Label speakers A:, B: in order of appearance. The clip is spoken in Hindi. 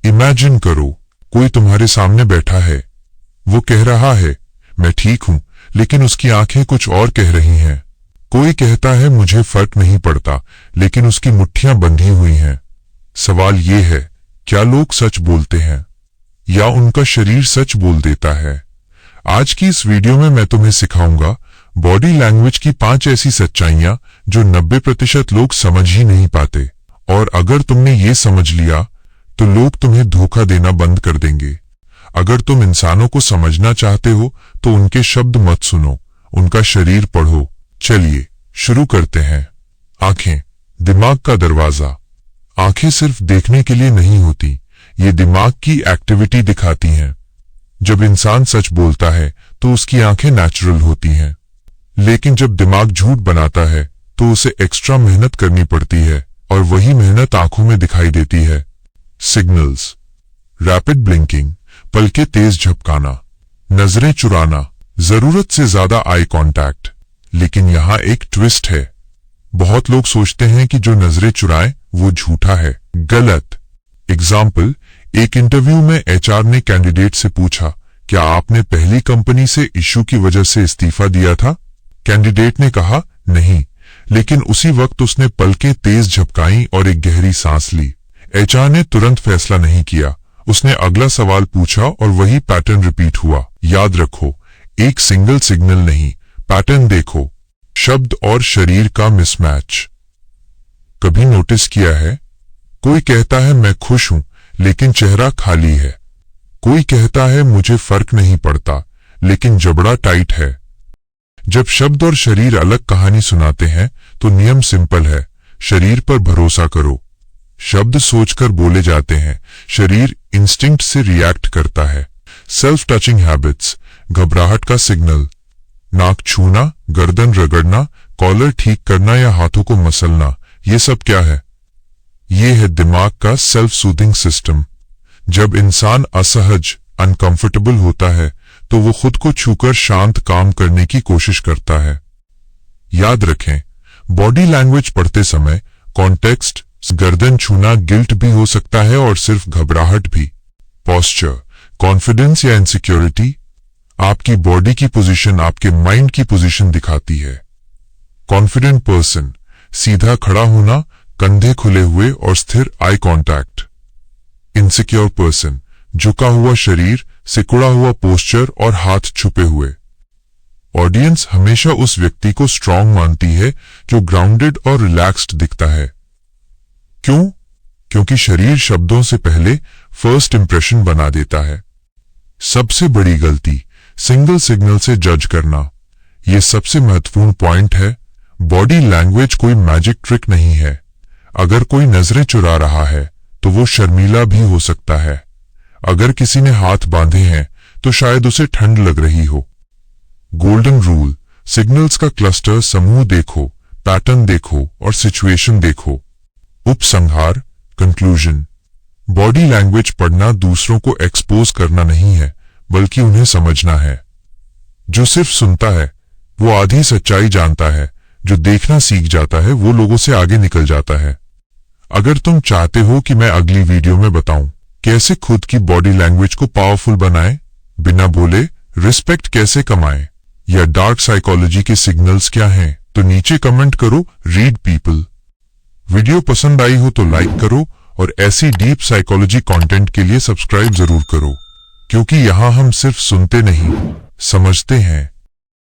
A: इमेजिन करो, कोई तुम्हारे सामने बैठा है। वो कह रहा है मैं ठीक हूं, लेकिन उसकी आंखें कुछ और कह रही हैं। कोई कहता है मुझे फर्क नहीं पड़ता, लेकिन उसकी मुट्ठियां बंधी हुई हैं। सवाल ये है, क्या लोग सच बोलते हैं या उनका शरीर सच बोल देता है? आज की इस वीडियो में मैं तुम्हें सिखाऊंगा बॉडी लैंग्वेज की 5 ऐसी सच्चाइयां जो 90% लोग समझ ही नहीं पाते। और अगर तुमने ये समझ लिया तो लोग तुम्हें धोखा देना बंद कर देंगे। अगर तुम इंसानों को समझना चाहते हो तो उनके शब्द मत सुनो, उनका शरीर पढ़ो। चलिए शुरू करते हैं। आंखें, दिमाग का दरवाजा। आंखें सिर्फ देखने के लिए नहीं होती, ये दिमाग की एक्टिविटी दिखाती हैं। जब इंसान सच बोलता है तो उसकी आंखें नेचुरल होती हैं, लेकिन जब दिमाग झूठ बनाता है तो उसे एक्स्ट्रा मेहनत करनी पड़ती है, और वही मेहनत आंखों में दिखाई देती है। सिग्नल्स, रैपिड ब्लिंकिंग, पलकें तेज झपकाना, नजरें चुराना, जरूरत से ज्यादा आई कांटेक्ट। लेकिन यहाँ एक ट्विस्ट है। बहुत लोग सोचते हैं कि जो नजरें चुराए वो झूठा है। गलत। एग्जाम्पल, एक इंटरव्यू में एचआर ने कैंडिडेट से पूछा, क्या आपने पहली कंपनी से इश्यू की वजह से इस्तीफा दिया था? कैंडिडेट ने कहा नहीं, लेकिन उसी वक्त उसने पलकें तेज झपकाई और एक गहरी सांस ली। एचआर ने तुरंत फैसला नहीं किया, उसने अगला सवाल पूछा और वही पैटर्न रिपीट हुआ। याद रखो, एक सिंगल सिग्नल नहीं, पैटर्न देखो। शब्द और शरीर का मिसमैच। कभी नोटिस किया है, कोई कहता है मैं खुश हूं, लेकिन चेहरा खाली है। कोई कहता है मुझे फर्क नहीं पड़ता, लेकिन जबड़ा टाइट है। जब शब्द और शरीर अलग कहानी सुनाते हैं तो नियम सिंपल है, शरीर पर भरोसा करो। शब्द सोचकर बोले जाते हैं, शरीर इंस्टिंक्ट से रिएक्ट करता है। सेल्फ टचिंग हैबिट्स, घबराहट का सिग्नल। नाक छूना, गर्दन रगड़ना, कॉलर ठीक करना या हाथों को मसलना, ये सब क्या है? ये है दिमाग का सेल्फ सूदिंग सिस्टम। जब इंसान असहज, अनकंफर्टेबल होता है तो वो खुद को छूकर शांत काम करने की कोशिश करता है। याद रखें, बॉडी लैंग्वेज पढ़ते समय कॉन्टेक्स्ट, गर्दन छूना गिल्ट भी हो सकता है और सिर्फ घबराहट भी। पोस्चर, कॉन्फिडेंस या इनसिक्योरिटी, आपकी बॉडी की पोजीशन आपके माइंड की पोजीशन दिखाती है। कॉन्फिडेंट पर्सन, सीधा खड़ा होना, कंधे खुले हुए और स्थिर आई कांटेक्ट। इनसिक्योर पर्सन, झुका हुआ शरीर, सिकुड़ा हुआ पोस्चर और हाथ छुपे हुए। ऑडियंस हमेशा उस व्यक्ति को स्ट्रांग मानती है जो ग्राउंडेड और रिलैक्स्ड दिखता है। क्यों? क्योंकि शरीर शब्दों से पहले फर्स्ट इंप्रेशन बना देता है। सबसे बड़ी गलती, सिंगल सिग्नल से जज करना। यह सबसे महत्वपूर्ण पॉइंट है। बॉडी लैंग्वेज कोई मैजिक ट्रिक नहीं है। अगर कोई नजरें चुरा रहा है तो वो शर्मीला भी हो सकता है। अगर किसी ने हाथ बांधे हैं तो शायद उसे ठंड लग रही हो। गोल्डन रूल, सिग्नल्स का क्लस्टर, समूह देखो, पैटर्न देखो और सिचुएशन देखो। उपसंहार, कंक्लूजन, बॉडी लैंग्वेज पढ़ना दूसरों को एक्सपोज करना नहीं है, बल्कि उन्हें समझना है। जो सिर्फ सुनता है वो आधी सच्चाई जानता है, जो देखना सीख जाता है वो लोगों से आगे निकल जाता है। अगर तुम चाहते हो कि मैं अगली वीडियो में बताऊं कैसे खुद की बॉडी लैंग्वेज को पावरफुल बनाएं, बिना बोले रिस्पेक्ट कैसे कमाएं, या डार्क साइकोलॉजी के सिग्नल्स क्या हैं, तो नीचे कमेंट करो, रीड पीपल। वीडियो पसंद आई हो तो लाइक करो और ऐसी डीप साइकोलॉजी कंटेंट के लिए सब्सक्राइब जरूर करो, क्योंकि यहां हम सिर्फ सुनते नहीं, समझते हैं।